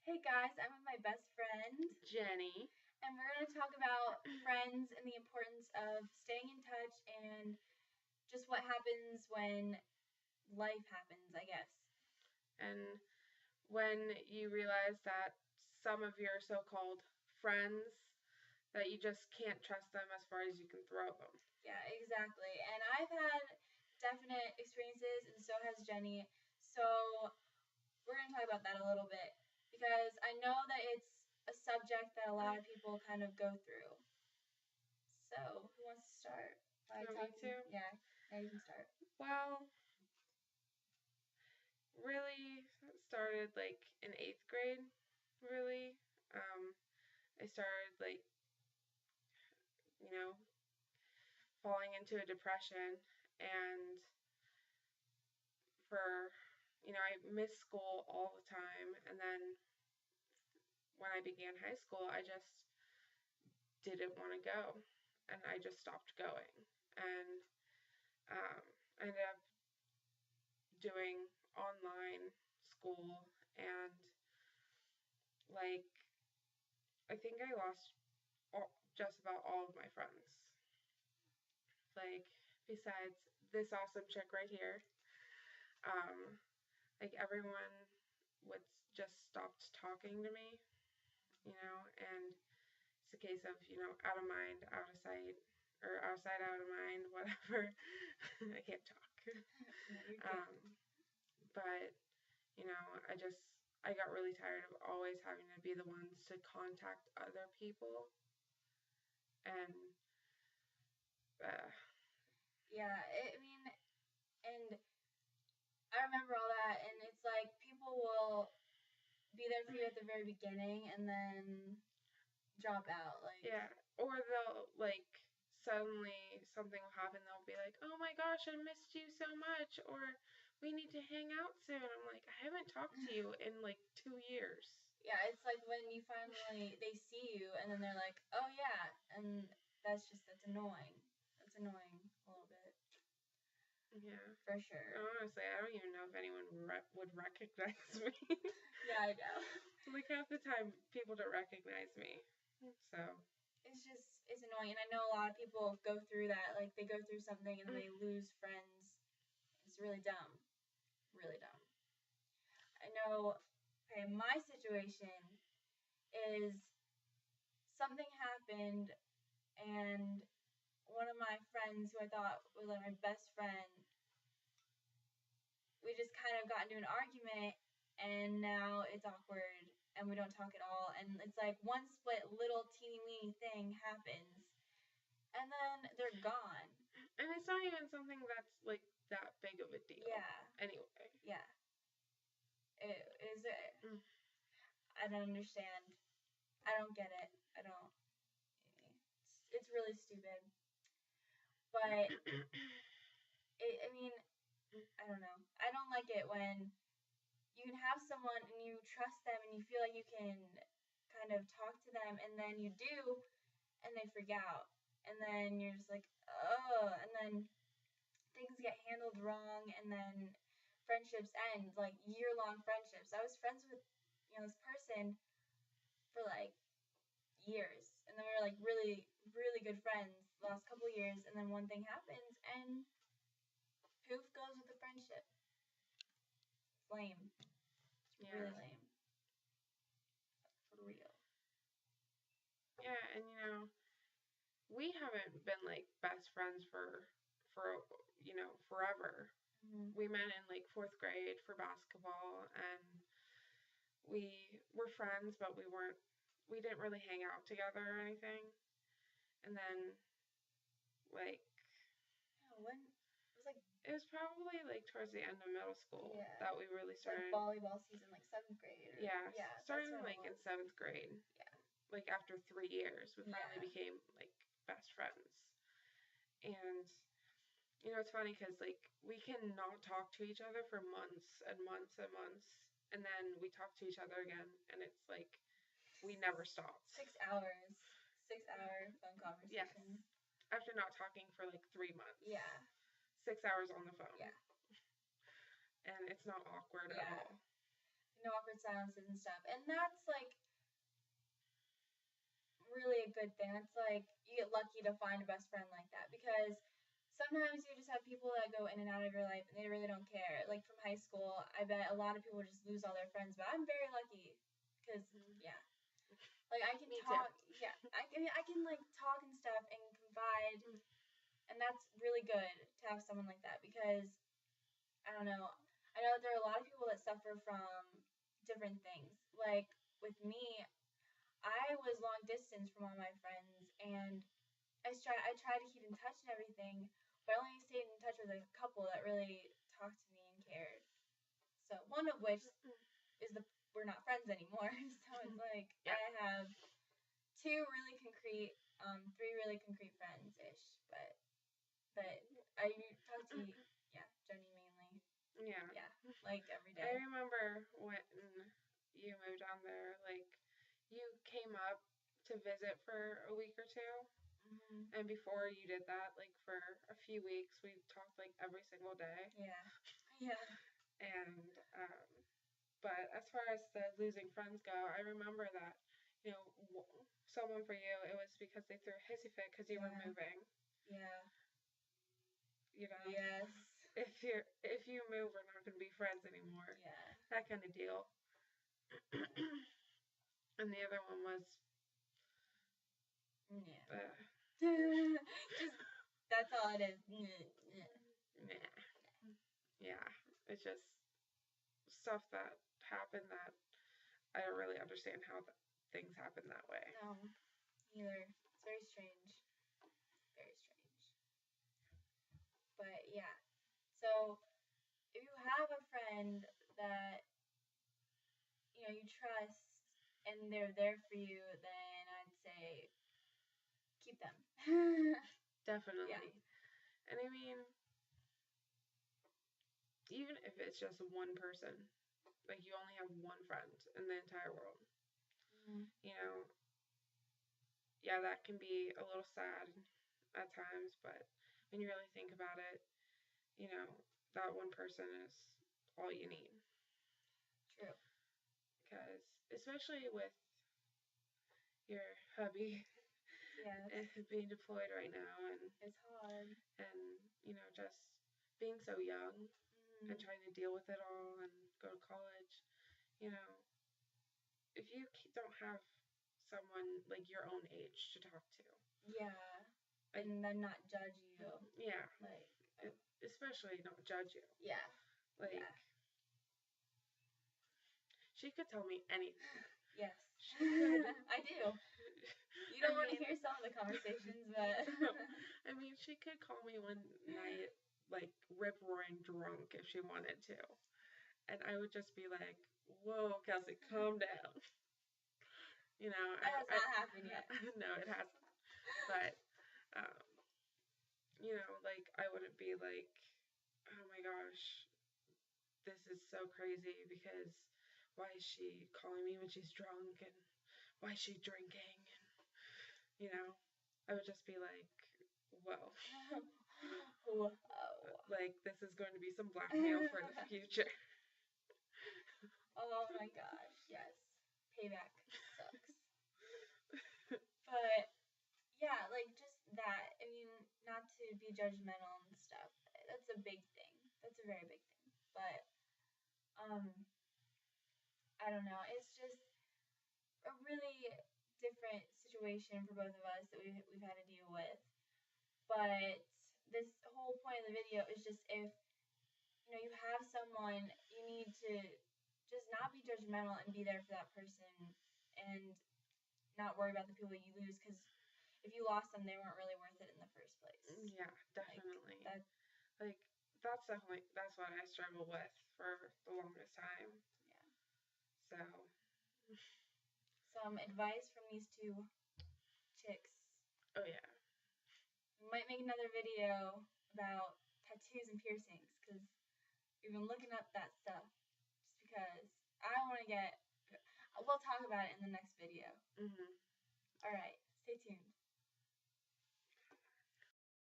Hey guys, I'm with my best friend, Jenny. and we're going to talk about friends and the importance of staying in touch and just what happens when life happens, I guess. And when you realize that some of your so-called friends, that you just can't trust them as far as you can throw them. Yeah, exactly. And I've had definite experiences, and so has Jenny. So we're going to talk about that a little bit because I know that it's a subject that a lot of people kind of go through. So who wants to start? You want me to? Yeah, you can start. Well, really started like in 8th grade, really. I started like, you know, falling into a depression, and I missed school all the time, and then when I began high school, I just didn't want to go, and I just stopped going, and um, I ended up doing online school, and like I think I lost just about all of my friends. Like besides this awesome chick right here, um, like everyone would just stopped talking to me, and it's a case of out of mind, out of sight, or outside, out of mind, whatever. I can't talk. um, but I got really tired of always having to be the ones to contact other people, and uh, Yeah, and I remember all that, and it's like people will be there for you at the very beginning and then drop out. yeah, or they'll like suddenly something will happen. They'll be like, "Oh my gosh, I missed you so much," or "We need to hang out soon." I'm like, I haven't talked to you in like 2 years. Yeah, it's like when you finally they see you and then they're like, "Oh yeah," and that's annoying. That's annoying a little bit. Yeah, for sure. Honestly, I don't even know if anyone would recognize me. Yeah, I know. Like half the time, people don't recognize me. So It's annoying, and I know a lot of people go through that. Like they go through something and they lose friends. It's really dumb, really dumb. I know. Okay, my situation is something happened, and one of my friends, who I thought was like my best friend, we just kind of got into an argument, and now it's awkward, and we don't talk at all. And it's like one split little teeny weeny thing happens, and then they're gone. And it's not even something that's like that big of a deal. Yeah. Anyway. Yeah. I don't understand. I don't get it. I don't. It's really stupid. But I don't know. I don't like it when you can have someone and you trust them and you feel like you can kind of talk to them, and then you do, and they freak out, and then you're just like, oh, and then things get handled wrong, and then friendships end, like year-long friendships. I was friends with this person for like years, and then we were like really really good friends the last couple years, and then one thing happens and poof goes with the friendship. It's lame. It's really lame. For real. Yeah, and we haven't been like best friends for forever. Mm-hmm. We met in like 4th grade for basketball, and we were friends, but we didn't really hang out together or anything. And then like when it was probably like towards the end of middle school that we really started. Like volleyball season, like 7th grade. Starting like in 7th grade. Yeah. Like after 3 years, we finally became like best friends. And it's funny because like we can not talk to each other for months and months and months, and then we talk to each other again, and it's like we never stop. 6 hours. 6-hour phone conversation. Yes. After not talking for like 3 months. Yeah. 6 hours on the phone. Yeah. And it's not awkward at all. no awkward silences and stuff. And that's like really a good thing. That's like you get lucky to find a best friend like that, because sometimes you just have people that go in and out of your life and they really don't care. Like from high school, I bet a lot of people just lose all their friends, but I'm very lucky because yeah, like I can talk. Yeah, I can like talk and stuff and confide, and that's really good to have someone like that, because I don't know. I know that there are a lot of people that suffer from different things. Like with me, I was long distance from all my friends, and I tried to keep in touch and everything, but I only stayed in touch with a couple that really talked to me and cared. So one of which is we're not friends anymore. So it's like I have three really concrete friends ish, but I talk to Jenny mainly. Yeah. Yeah, like every day. I remember when you moved down there, like you came up to visit for a week or two. Mm-hmm. And before you did that, like for a few weeks, we talked like every single day. Yeah. Yeah. And but as far as the losing friends go, I remember that, you know, someone for you, it was because they threw a hissy fit because you were moving. Yeah. You know. Yes. If you move, we're not going to be friends anymore. Yeah. That kind of deal. And the other one was. Yeah. Just that's all it is. Nah. Yeah, it's just stuff that happened that I don't really understand how things happen that way. No, neither. It's very strange. Very strange. But yeah. So if you have a friend that you trust and they're there for you, then I'd say keep them. Definitely. Yeah. And I mean, even if it's just one person, like you only have one friend in the entire world, you know, yeah, that can be a little sad at times, but when you really think about it, you know, that one person is all you need. True. Because, especially with your hubby being deployed right now, and it's hard, and just being so young and trying to deal with it all and go to college, if you don't have someone like your own age to talk to, and then not judge you, like especially not judge you, she could tell me anything. Yes, she could. I do. You don't want to hear some of the conversations, but I mean, she could call me one night like rip roaring drunk if she wanted to, and I would just be like, "Whoa, Kelsey, calm down." That has not happened yet. No, it hasn't. But like I wouldn't be like, "Oh my gosh, this is so crazy because why is she calling me when she's drunk and why is she drinking?" And I would just be like, "Whoa." Whoa. Like this is going to be some blackmail for the future. Oh my gosh, yes. Payback sucks. But yeah, like just that. I mean, not to be judgmental and stuff. That's a big thing. That's a very big thing. But I don't know. It's just a really different situation for both of us that we've had to deal with. But this whole point of the video is just if you have someone, you need to just not be judgmental and be there for that person and not worry about the people you lose, because if you lost them, they weren't really worth it in the first place. Yeah, definitely. That's what I struggled with for the longest time. Yeah. So. Some advice from these two chicks. Oh yeah. We might make another video about tattoos and piercings, because we've been looking up that stuff just because I want to get. We'll talk about it in the next video. All right, stay tuned.